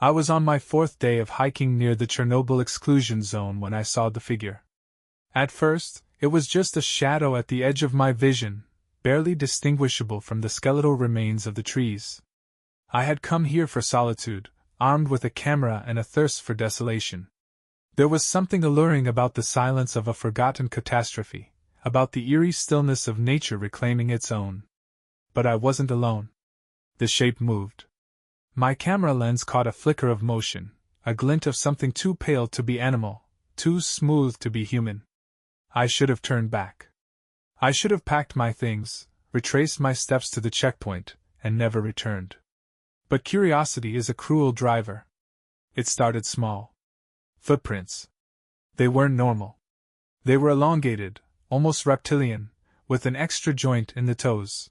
I was on my 4th day of hiking near the Chernobyl exclusion zone when I saw the figure. At first, it was just a shadow at the edge of my vision, barely distinguishable from the skeletal remains of the trees. I had come here for solitude, armed with a camera and a thirst for desolation. There was something alluring about the silence of a forgotten catastrophe, about the eerie stillness of nature reclaiming its own. But I wasn't alone. The shape moved. My camera lens caught a flicker of motion, a glint of something too pale to be animal, too smooth to be human. I should have turned back. I should have packed my things, retraced my steps to the checkpoint, and never returned. But curiosity is a cruel driver. It started small. Footprints. They weren't normal. They were elongated, almost reptilian, with an extra joint in the toes.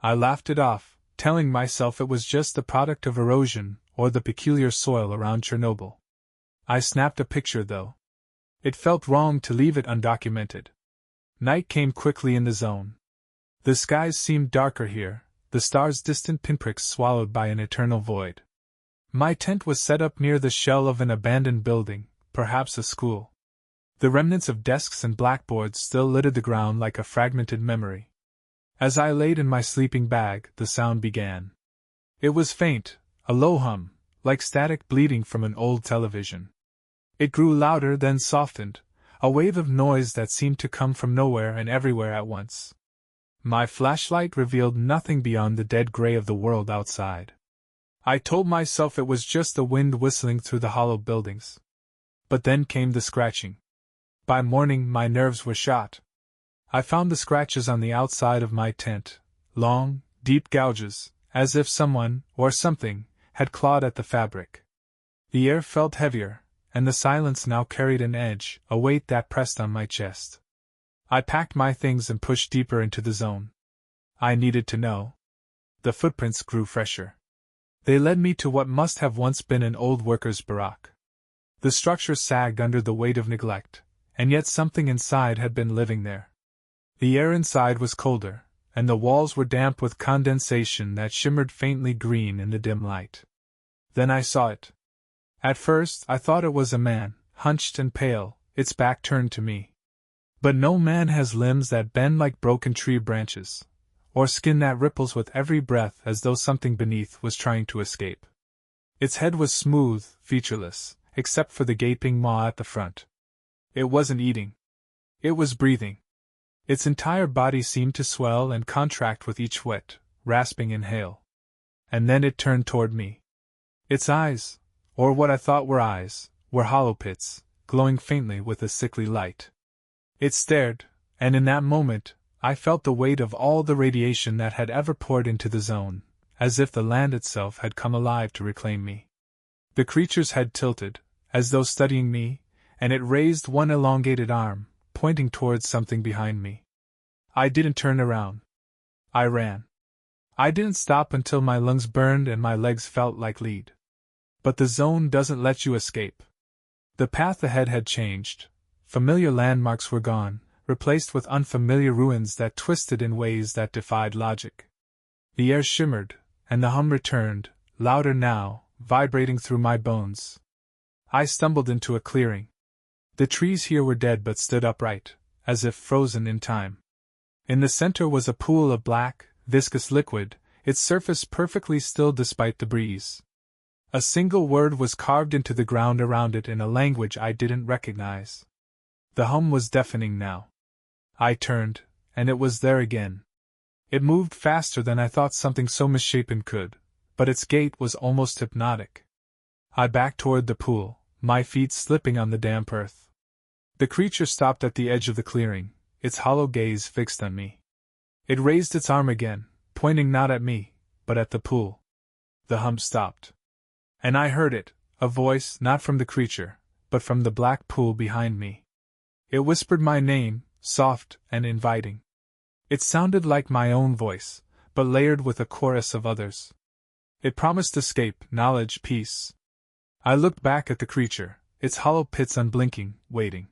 I laughed it off, telling myself it was just the product of erosion or the peculiar soil around Chernobyl. I snapped a picture, though. It felt wrong to leave it undocumented. Night came quickly in the zone. The skies seemed darker here, the stars distant pinpricks swallowed by an eternal void. My tent was set up near the shell of an abandoned building, perhaps a school. The remnants of desks and blackboards still littered the ground like a fragmented memory. As I laid in my sleeping bag, the sound began. It was faint, a low hum, like static bleeding from an old television. It grew louder, then softened, a wave of noise that seemed to come from nowhere and everywhere at once. My flashlight revealed nothing beyond the dead gray of the world outside. I told myself it was just the wind whistling through the hollow buildings. But then came the scratching. By morning, my nerves were shot. I found the scratches on the outside of my tent, long, deep gouges, as if someone, or something, had clawed at the fabric. The air felt heavier, and the silence now carried an edge, a weight that pressed on my chest. I packed my things and pushed deeper into the zone. I needed to know. The footprints grew fresher. They led me to what must have once been an old worker's barrack. The structure sagged under the weight of neglect, and yet something inside had been living there. The air inside was colder, and the walls were damp with condensation that shimmered faintly green in the dim light. Then I saw it. At first, I thought it was a man, hunched and pale, its back turned to me. But no man has limbs that bend like broken tree branches, or skin that ripples with every breath as though something beneath was trying to escape. Its head was smooth, featureless, except for the gaping maw at the front. It wasn't eating. It was breathing. Its entire body seemed to swell and contract with each wet, rasping inhale. And then it turned toward me. Its eyes, or what I thought were eyes, were hollow pits, glowing faintly with a sickly light. It stared, and in that moment, I felt the weight of all the radiation that had ever poured into the zone, as if the land itself had come alive to reclaim me. The creature's head tilted, as though studying me, and it raised one elongated arm, pointing towards something behind me. I didn't turn around. I ran. I didn't stop until my lungs burned and my legs felt like lead. But the zone doesn't let you escape. The path ahead had changed. Familiar landmarks were gone, replaced with unfamiliar ruins that twisted in ways that defied logic. The air shimmered, and the hum returned, louder now, vibrating through my bones. I stumbled into a clearing. The trees here were dead but stood upright, as if frozen in time. In the center was a pool of black, viscous liquid, its surface perfectly still despite the breeze. A single word was carved into the ground around it in a language I didn't recognize. The hum was deafening now. I turned, and it was there again. It moved faster than I thought something so misshapen could, but its gait was almost hypnotic. I backed toward the pool, my feet slipping on the damp earth. The creature stopped at the edge of the clearing, its hollow gaze fixed on me. It raised its arm again, pointing not at me, but at the pool. The hum stopped. And I heard it, a voice not from the creature, but from the black pool behind me. It whispered my name, soft and inviting. It sounded like my own voice, but layered with a chorus of others. It promised escape, knowledge, peace. I looked back at the creature, its hollow pits unblinking, waiting.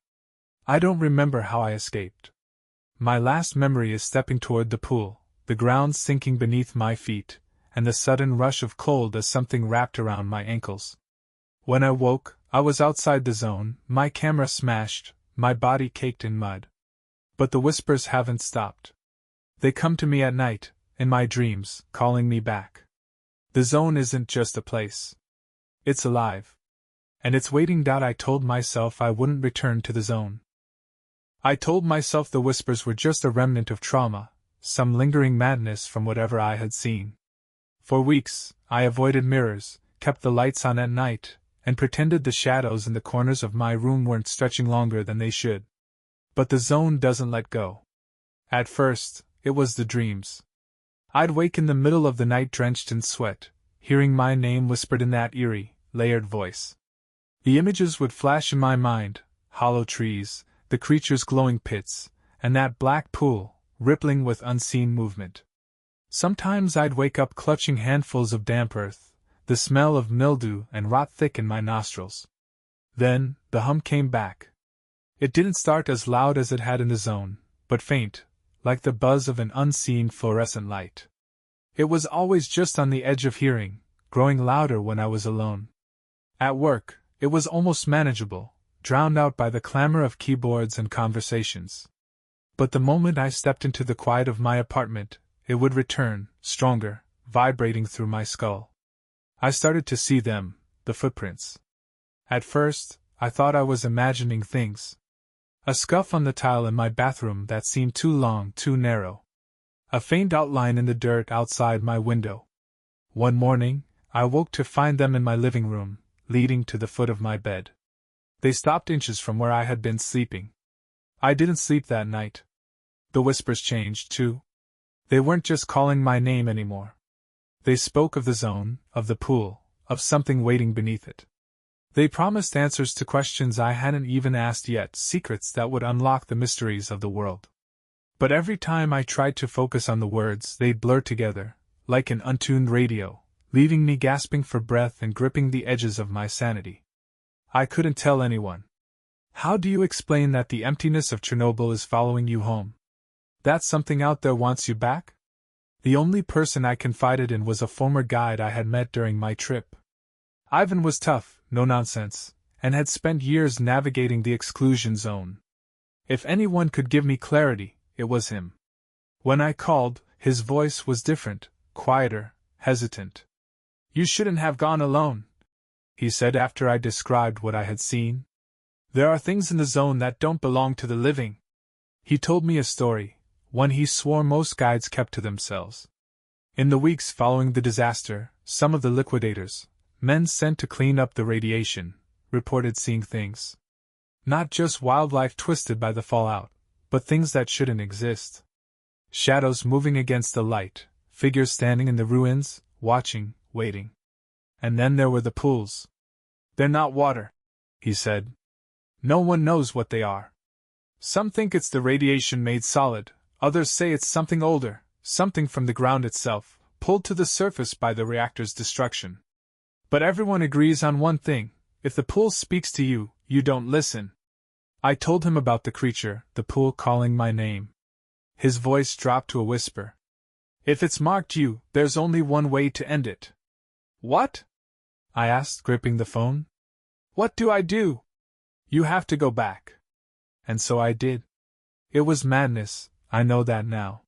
I don't remember how I escaped. My last memory is stepping toward the pool, the ground sinking beneath my feet, and the sudden rush of cold as something wrapped around my ankles. When I woke, I was outside the zone, my camera smashed, my body caked in mud. But the whispers haven't stopped. They come to me at night, in my dreams, calling me back. The zone isn't just a place. It's alive. And it's waiting. I told myself I wouldn't return to the zone. I told myself the whispers were just a remnant of trauma, some lingering madness from whatever I had seen. For weeks, I avoided mirrors, kept the lights on at night, and pretended the shadows in the corners of my room weren't stretching longer than they should. But the zone doesn't let go. At first, it was the dreams. I'd wake in the middle of the night drenched in sweat, hearing my name whispered in that eerie, layered voice. The images would flash in my mind: hollow trees, the creature's glowing pits, and that black pool, rippling with unseen movement. Sometimes I'd wake up clutching handfuls of damp earth, the smell of mildew and rot thick in my nostrils. Then, the hum came back. It didn't start as loud as it had in the zone, but faint, like the buzz of an unseen fluorescent light. It was always just on the edge of hearing, growing louder when I was alone. At work, it was almost manageable, drowned out by the clamor of keyboards and conversations. But the moment I stepped into the quiet of my apartment, it would return, stronger, vibrating through my skull. I started to see them, the footprints. At first, I thought I was imagining things. A scuff on the tile in my bathroom that seemed too long, too narrow. A faint outline in the dirt outside my window. One morning, I woke to find them in my living room, leading to the foot of my bed. They stopped inches from where I had been sleeping. I didn't sleep that night. The whispers changed, too. They weren't just calling my name anymore. They spoke of the zone, of the pool, of something waiting beneath it. They promised answers to questions I hadn't even asked yet, secrets that would unlock the mysteries of the world. But every time I tried to focus on the words, they'd blur together, like an untuned radio, leaving me gasping for breath and gripping the edges of my sanity. I couldn't tell anyone. How do you explain that the emptiness of Chernobyl is following you home? That something out there wants you back? The only person I confided in was a former guide I had met during my trip. Ivan was tough, no nonsense, and had spent years navigating the exclusion zone. If anyone could give me clarity, it was him. When I called, his voice was different, quieter, hesitant. "You shouldn't have gone alone," he said after I described what I had seen. "There are things in the zone that don't belong to the living." He told me a story, one he swore most guides kept to themselves. In the weeks following the disaster, some of the liquidators, men sent to clean up the radiation, reported seeing things. Not just wildlife twisted by the fallout, but things that shouldn't exist. Shadows moving against the light, figures standing in the ruins, watching, waiting. And then there were the pools. "They're not water," he said. "No one knows what they are. Some think it's the radiation made solid, others say it's something older, something from the ground itself, pulled to the surface by the reactor's destruction. But everyone agrees on one thing: if the pool speaks to you, you don't listen." I told him about the creature, the pool calling my name. His voice dropped to a whisper. "If it's marked you, there's only one way to end it." "What?" I asked, gripping the phone. "What do I do?" "You have to go back." And so I did. It was madness, I know that now.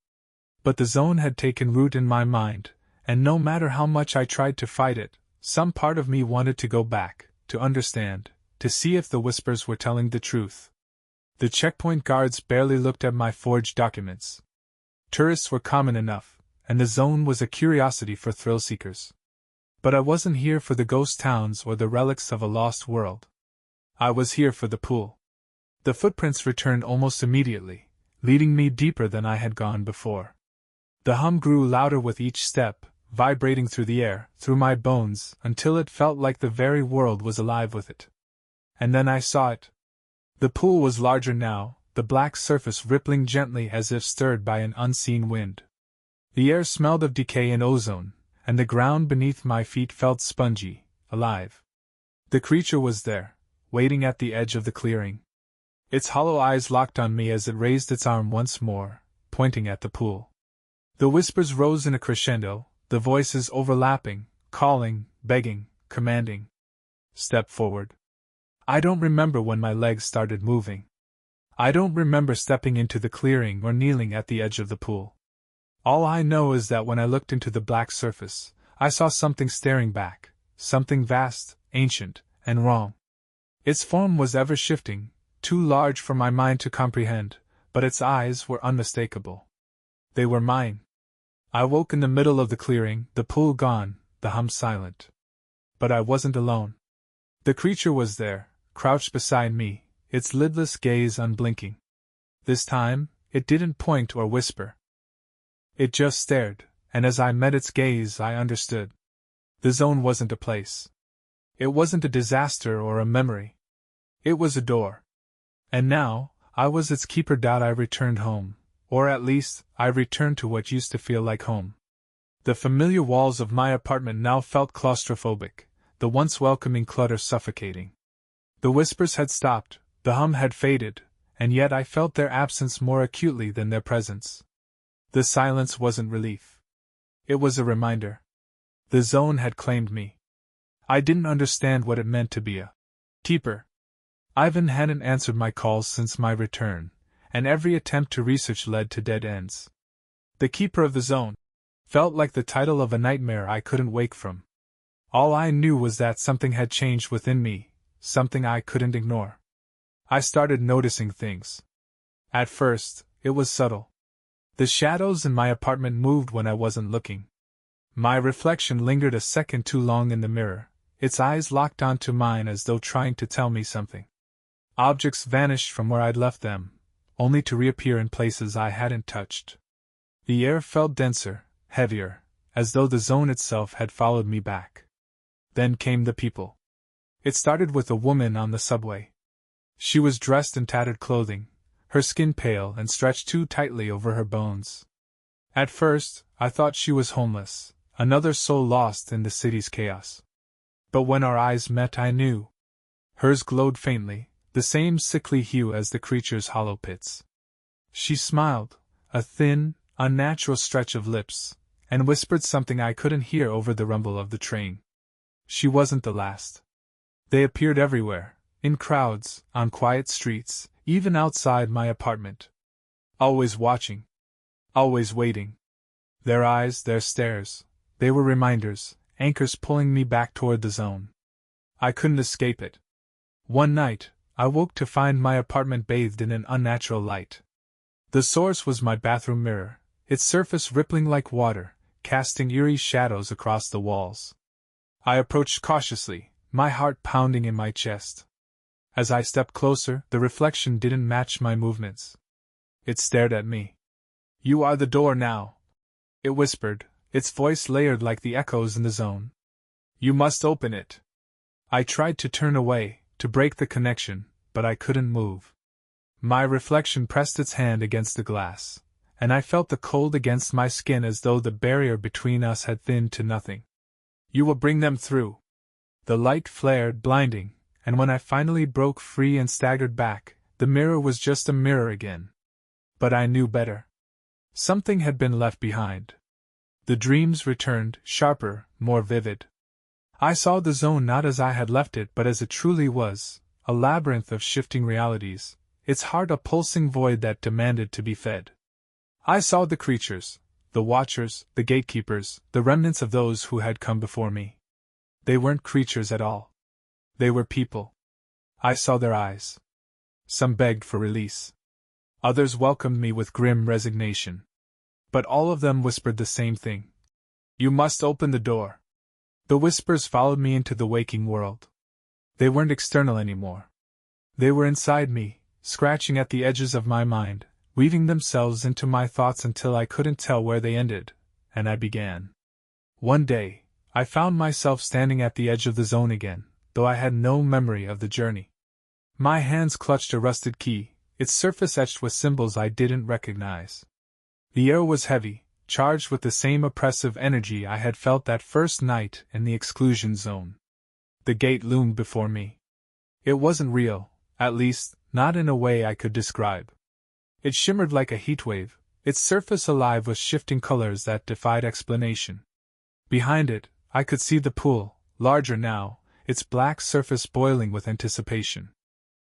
But the zone had taken root in my mind, and no matter how much I tried to fight it, some part of me wanted to go back, to understand, to see if the whispers were telling the truth. The checkpoint guards barely looked at my forged documents. Tourists were common enough, and the zone was a curiosity for thrill-seekers. But I wasn't here for the ghost towns or the relics of a lost world. I was here for the pool. The footprints returned almost immediately, leading me deeper than I had gone before. The hum grew louder with each step, vibrating through the air, through my bones, until it felt like the very world was alive with it. And then I saw it. The pool was larger now, the black surface rippling gently as if stirred by an unseen wind. The air smelled of decay and ozone, and the ground beneath my feet felt spongy, alive. The creature was there, waiting at the edge of the clearing. Its hollow eyes locked on me as it raised its arm once more, pointing at the pool. The whispers rose in a crescendo, the voices overlapping, calling, begging, commanding. Step forward. I don't remember when my legs started moving. I don't remember stepping into the clearing or kneeling at the edge of the pool. All I know is that when I looked into the black surface, I saw something staring back, something vast, ancient, and wrong. Its form was ever shifting, too large for my mind to comprehend, but its eyes were unmistakable. They were mine. I woke in the middle of the clearing, the pool gone, the hum silent. But I wasn't alone. The creature was there, crouched beside me, its lidless gaze unblinking. This time, it didn't point or whisper. It just stared, and as I met its gaze I understood. The zone wasn't a place. It wasn't a disaster or a memory. It was a door. And now, I was its keeper. I returned home, or at least, I returned to what used to feel like home. The familiar walls of my apartment now felt claustrophobic, the once welcoming clutter suffocating. The whispers had stopped, the hum had faded, and yet I felt their absence more acutely than their presence. The silence wasn't relief. It was a reminder. The zone had claimed me. I didn't understand what it meant to be a keeper. Ivan hadn't answered my calls since my return, and every attempt to research led to dead ends. The keeper of the zone felt like the title of a nightmare I couldn't wake from. All I knew was that something had changed within me, something I couldn't ignore. I started noticing things. At first, it was subtle. The shadows in my apartment moved when I wasn't looking. My reflection lingered a second too long in the mirror, its eyes locked onto mine as though trying to tell me something. Objects vanished from where I'd left them, only to reappear in places I hadn't touched. The air felt denser, heavier, as though the zone itself had followed me back. Then came the people. It started with a woman on the subway. She was dressed in tattered clothing, her skin pale and stretched too tightly over her bones. At first, I thought she was homeless, another soul lost in the city's chaos. But when our eyes met, I knew. Hers glowed faintly, the same sickly hue as the creature's hollow pits. She smiled, a thin, unnatural stretch of lips, and whispered something I couldn't hear over the rumble of the train. She wasn't the last. They appeared everywhere, in crowds, on quiet streets, even outside my apartment. Always watching. Always waiting. Their eyes, their stares, they were reminders, anchors pulling me back toward the zone. I couldn't escape it. One night, I woke to find my apartment bathed in an unnatural light. The source was my bathroom mirror, its surface rippling like water, casting eerie shadows across the walls. I approached cautiously, my heart pounding in my chest. As I stepped closer, the reflection didn't match my movements. It stared at me. "You are the door now," it whispered, its voice layered like the echoes in the zone. "You must open it." I tried to turn away, to break the connection, but I couldn't move. My reflection pressed its hand against the glass, and I felt the cold against my skin as though the barrier between us had thinned to nothing. "You will bring them through." The light flared, blinding, and when I finally broke free and staggered back, the mirror was just a mirror again. But I knew better. Something had been left behind. The dreams returned, sharper, more vivid. I saw the zone not as I had left it but as it truly was, a labyrinth of shifting realities, its heart a pulsing void that demanded to be fed. I saw the creatures, the watchers, the gatekeepers, the remnants of those who had come before me. They weren't creatures at all. They were people. I saw their eyes. Some begged for release. Others welcomed me with grim resignation. But all of them whispered the same thing. "You must open the door." The whispers followed me into the waking world. They weren't external anymore. They were inside me, scratching at the edges of my mind, weaving themselves into my thoughts until I couldn't tell where they ended, and I began. One day, I found myself standing at the edge of the zone again, though I had no memory of the journey. My hands clutched a rusted key, its surface etched with symbols I didn't recognize. The air was heavy, charged with the same oppressive energy I had felt that first night in the exclusion zone. The gate loomed before me. It wasn't real, at least, not in a way I could describe. It shimmered like a heatwave, its surface alive with shifting colors that defied explanation. Behind it, I could see the pool, larger now, its black surface boiling with anticipation.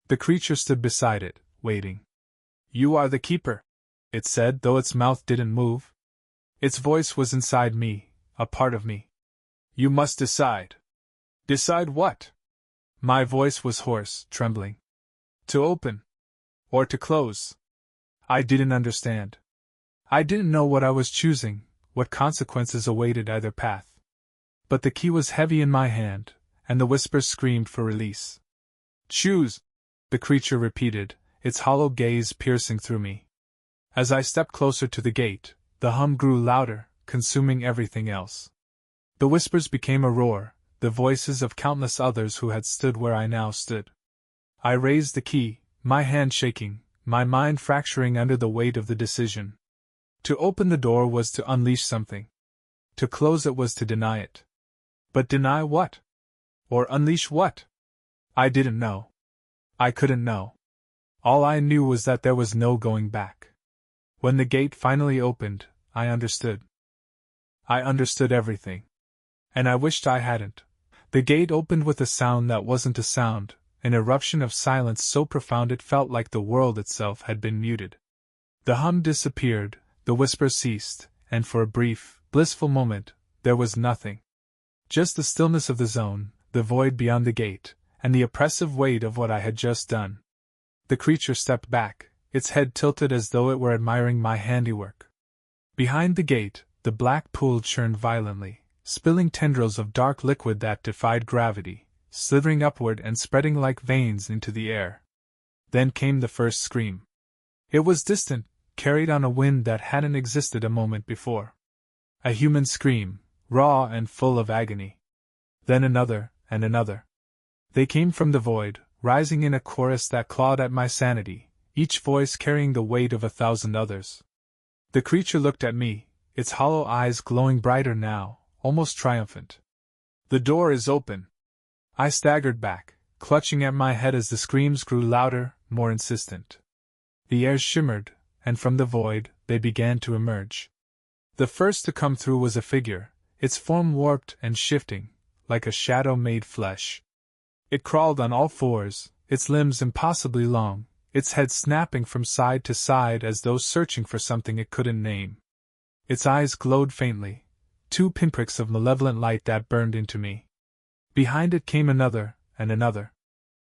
The creature stood beside it, waiting. "You are the keeper," it said, though its mouth didn't move. Its voice was inside me, a part of me. "You must decide." "Decide what?" My voice was hoarse, trembling. "To open. Or to close." I didn't understand. I didn't know what I was choosing, what consequences awaited either path. But the key was heavy in my hand, and the whispers screamed for release. "Choose," the creature repeated, its hollow gaze piercing through me. As I stepped closer to the gate, the hum grew louder, consuming everything else. The whispers became a roar, the voices of countless others who had stood where I now stood. I raised the key, my hand shaking, my mind fracturing under the weight of the decision. To open the door was to unleash something. To close it was to deny it. But deny what? Or unleash what? I didn't know. I couldn't know. All I knew was that there was no going back. When the gate finally opened, I understood. I understood everything. And I wished I hadn't. The gate opened with a sound that wasn't a sound, an eruption of silence so profound it felt like the world itself had been muted. The hum disappeared, the whisper ceased, and for a brief, blissful moment, there was nothing. Just the stillness of the zone, the void beyond the gate, and the oppressive weight of what I had just done. The creature stepped back, its head tilted as though it were admiring my handiwork. Behind the gate, the black pool churned violently, spilling tendrils of dark liquid that defied gravity, slithering upward and spreading like veins into the air. Then came the first scream. It was distant, carried on a wind that hadn't existed a moment before. A human scream, raw and full of agony. Then another, and another. They came from the void, rising in a chorus that clawed at my sanity, each voice carrying the weight of 1,000 others. The creature looked at me, its hollow eyes glowing brighter now, almost triumphant. "The door is open." I staggered back, clutching at my head as the screams grew louder, more insistent. The air shimmered, and from the void, they began to emerge. The first to come through was a figure, its form warped and shifting, like a shadow made flesh. It crawled on all fours, its limbs impossibly long, its head snapping from side to side as though searching for something it couldn't name. Its eyes glowed faintly, 2 pinpricks of malevolent light that burned into me. Behind it came another, and another.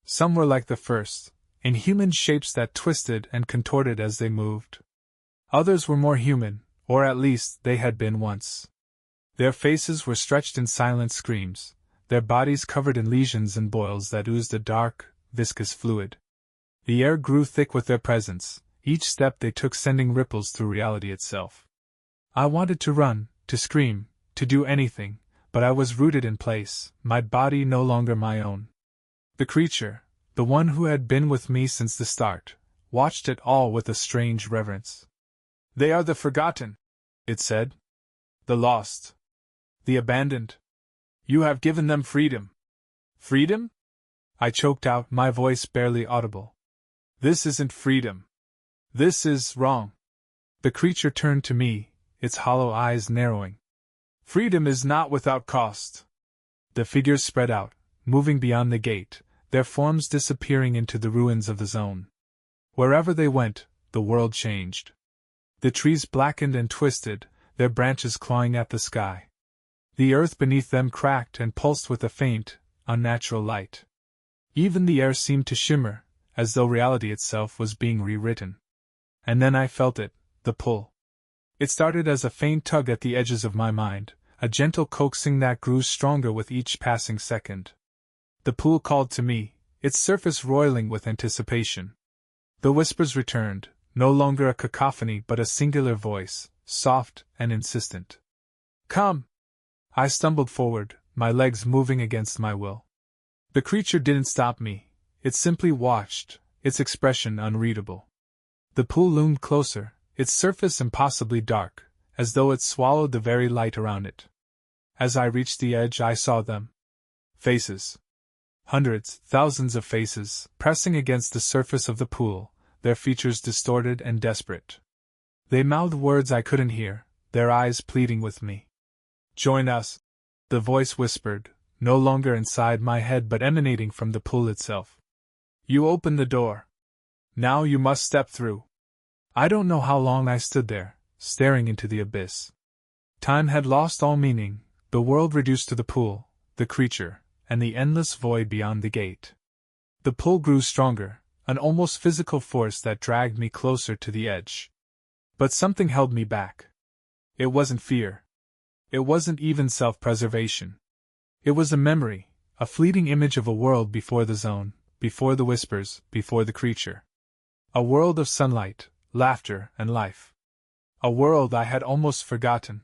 Some were like the first, in human shapes that twisted and contorted as they moved. Others were more human, or at least they had been once. Their faces were stretched in silent screams, their bodies covered in lesions and boils that oozed a dark, viscous fluid. The air grew thick with their presence, each step they took sending ripples through reality itself. I wanted to run, to scream, to do anything, but I was rooted in place, my body no longer my own. The creature, the one who had been with me since the start, watched it all with a strange reverence. "They are the forgotten," it said. "The lost. The abandoned. You have given them freedom." "Freedom?" I choked out, my voice barely audible. "This isn't freedom. This is wrong." The creature turned to me, its hollow eyes narrowing. "Freedom is not without cost." The figures spread out, moving beyond the gate, their forms disappearing into the ruins of the zone. Wherever they went, the world changed. The trees blackened and twisted, their branches clawing at the sky. The earth beneath them cracked and pulsed with a faint, unnatural light. Even the air seemed to shimmer, as though reality itself was being rewritten. And then I felt it, the pull. It started as a faint tug at the edges of my mind, a gentle coaxing that grew stronger with each passing second. The pool called to me, its surface roiling with anticipation. The whispers returned, no longer a cacophony but a singular voice, soft and insistent. "Come!" I stumbled forward, my legs moving against my will. The creature didn't stop me, it simply watched, its expression unreadable. The pool loomed closer, its surface impossibly dark, as though it swallowed the very light around it. As I reached the edge, I saw them. Faces. Hundreds, thousands of faces, pressing against the surface of the pool, their features distorted and desperate. They mouthed words I couldn't hear, their eyes pleading with me. "Join us," the voice whispered, no longer inside my head but emanating from the pool itself. You open the door. Now you must step through. I don't know how long I stood there, staring into the abyss. Time had lost all meaning, the world reduced to the pool, the creature, and the endless void beyond the gate. The pull grew stronger, an almost physical force that dragged me closer to the edge. But something held me back. It wasn't fear. It wasn't even self-preservation. It was a memory, a fleeting image of a world before the zone, before the whispers, before the creature. A world of sunlight, laughter, and life. A world I had almost forgotten.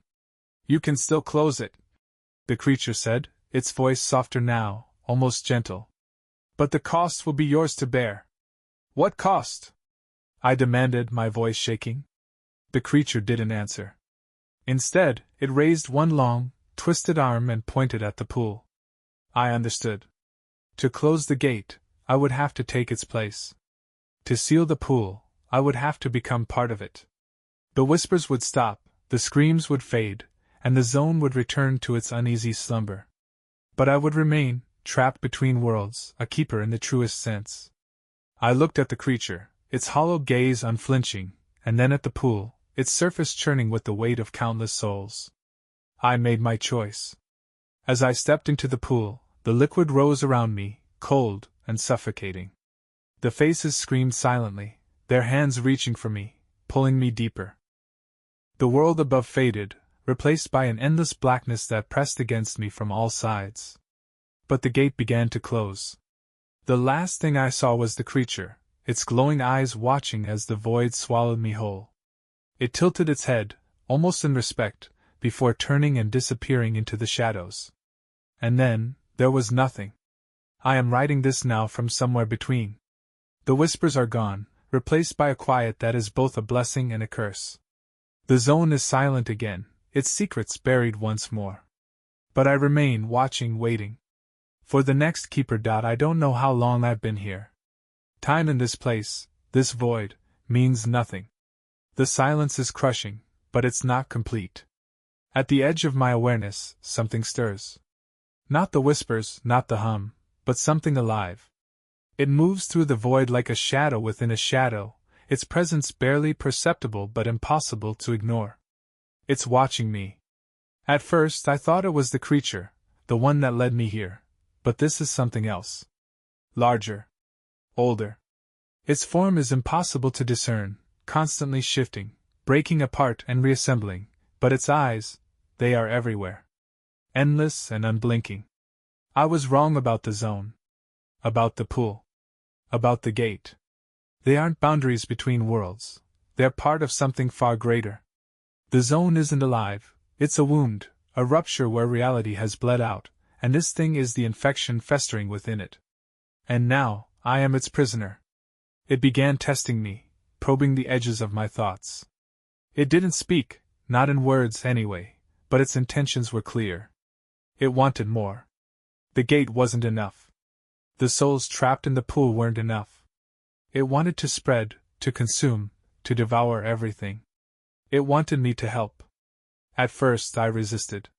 You can still close it, the creature said, its voice softer now, almost gentle. But the cost will be yours to bear. What cost? I demanded, my voice shaking. The creature didn't answer. Instead, it raised one long, twisted arm and pointed at the pool. I understood. To close the gate, I would have to take its place. To seal the pool, I would have to become part of it. The whispers would stop, the screams would fade, and the zone would return to its uneasy slumber. But I would remain, trapped between worlds, a keeper in the truest sense. I looked at the creature, its hollow gaze unflinching, and then at the pool, its surface churning with the weight of countless souls. I made my choice. As I stepped into the pool, the liquid rose around me, cold and suffocating. The faces screamed silently, their hands reaching for me, pulling me deeper. The world above faded, replaced by an endless blackness that pressed against me from all sides. But the gate began to close. The last thing I saw was the creature, its glowing eyes watching as the void swallowed me whole. It tilted its head, almost in respect, before turning and disappearing into the shadows. And then, there was nothing. I am writing this now from somewhere between. The whispers are gone, replaced by a quiet that is both a blessing and a curse. The zone is silent again, its secrets buried once more. But I remain watching, waiting. For the next keeper. I don't know how long I've been here. Time in this place, this void, means nothing. The silence is crushing, but it's not complete. At the edge of my awareness, something stirs. Not the whispers, not the hum, but something alive. It moves through the void like a shadow within a shadow, its presence barely perceptible but impossible to ignore. It's watching me. At first I thought it was the creature, the one that led me here, but this is something else. Larger. Older. Its form is impossible to discern, constantly shifting, breaking apart and reassembling, but its eyes, they are everywhere. Endless and unblinking. I was wrong about the zone. About the pool. About the gate. They aren't boundaries between worlds, they're part of something far greater. The zone isn't alive, it's a wound, a rupture where reality has bled out, and this thing is the infection festering within it. And now, I am its prisoner. It began testing me, probing the edges of my thoughts. It didn't speak, not in words anyway, but its intentions were clear. It wanted more. The gate wasn't enough. The souls trapped in the pool weren't enough. It wanted to spread, to consume, to devour everything. It wanted me to help. At first I resisted.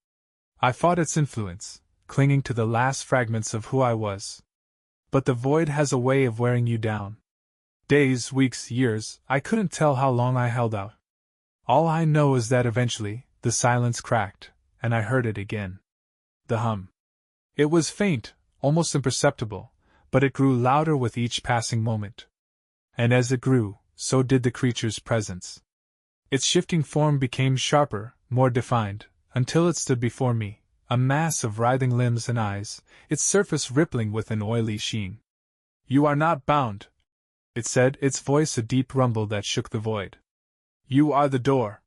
I fought its influence, clinging to the last fragments of who I was. But the void has a way of wearing you down. Days, weeks, years, I couldn't tell how long I held out. All I know is that eventually, the silence cracked, and I heard it again. The hum. It was faint, almost imperceptible, but it grew louder with each passing moment. And as it grew, so did the creature's presence. Its shifting form became sharper, more defined, until it stood before me, a mass of writhing limbs and eyes, its surface rippling with an oily sheen. "You are not bound," it said, its voice a deep rumble that shook the void. "You are the door.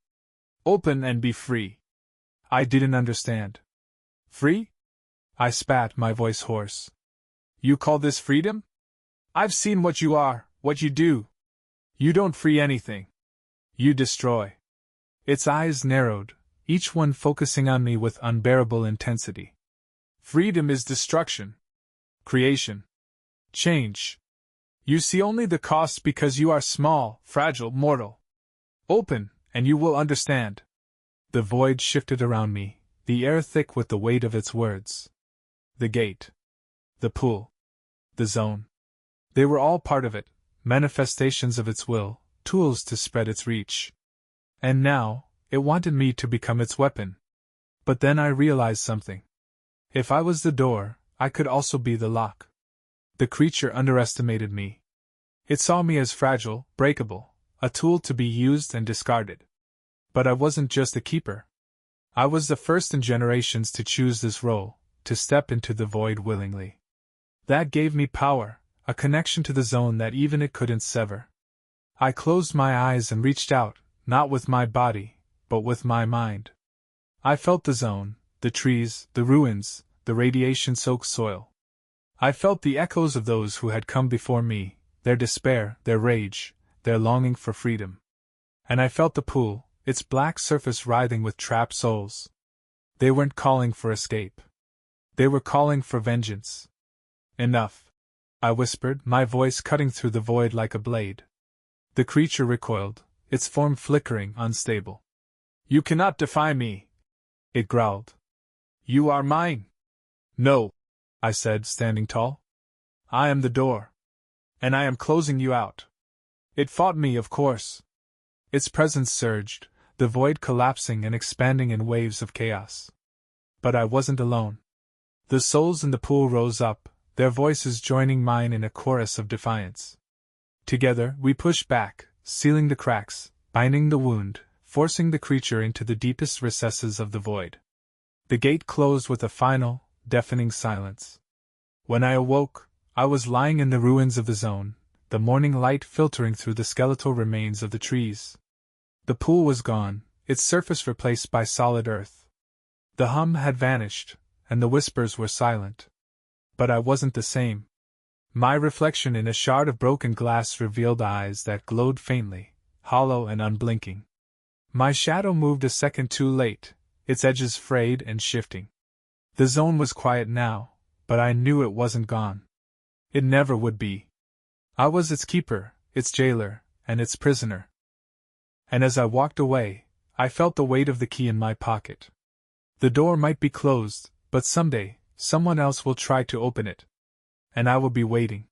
Open and be free." I didn't understand. Free? I spat, my voice hoarse. "You call this freedom? I've seen what you are, what you do. You don't free anything. You destroy." Its eyes narrowed, each one focusing on me with unbearable intensity. "Freedom is destruction. Creation. Change. You see only the cost because you are small, fragile, mortal. Open, and you will understand." The void shifted around me, the air thick with the weight of its words. The gate. The pool. The zone. They were all part of it, manifestations of its will, tools to spread its reach. And now, it wanted me to become its weapon. But then I realized something. If I was the door, I could also be the lock. The creature underestimated me. It saw me as fragile, breakable, a tool to be used and discarded. But I wasn't just a keeper. I was the first in generations to choose this role, to step into the void willingly. That gave me power, a connection to the zone that even it couldn't sever. I closed my eyes and reached out, not with my body, but with my mind. I felt the zone, the trees, the ruins, the radiation-soaked soil. I felt the echoes of those who had come before me, their despair, their rage, their longing for freedom. And I felt the pool, its black surface writhing with trapped souls. They weren't calling for escape. They were calling for vengeance. Enough, I whispered, my voice cutting through the void like a blade. The creature recoiled, its form flickering, unstable. You cannot defy me, it growled. You are mine. No, I said, standing tall. I am the door. And I am closing you out. It fought me, of course. Its presence surged, the void collapsing and expanding in waves of chaos. But I wasn't alone. The souls in the pool rose up, their voices joining mine in a chorus of defiance. Together, we pushed back, sealing the cracks, binding the wound, forcing the creature into the deepest recesses of the void. The gate closed with a final, deafening silence. When I awoke, I was lying in the ruins of the zone, the morning light filtering through the skeletal remains of the trees. The pool was gone, its surface replaced by solid earth. The hum had vanished, and the whispers were silent. But I wasn't the same. My reflection in a shard of broken glass revealed eyes that glowed faintly, hollow and unblinking. My shadow moved a second too late, its edges frayed and shifting. The zone was quiet now, but I knew it wasn't gone. It never would be. I was its keeper, its jailer, and its prisoner. And as I walked away, I felt the weight of the key in my pocket. The door might be closed, but someday, someone else will try to open it. And I will be waiting.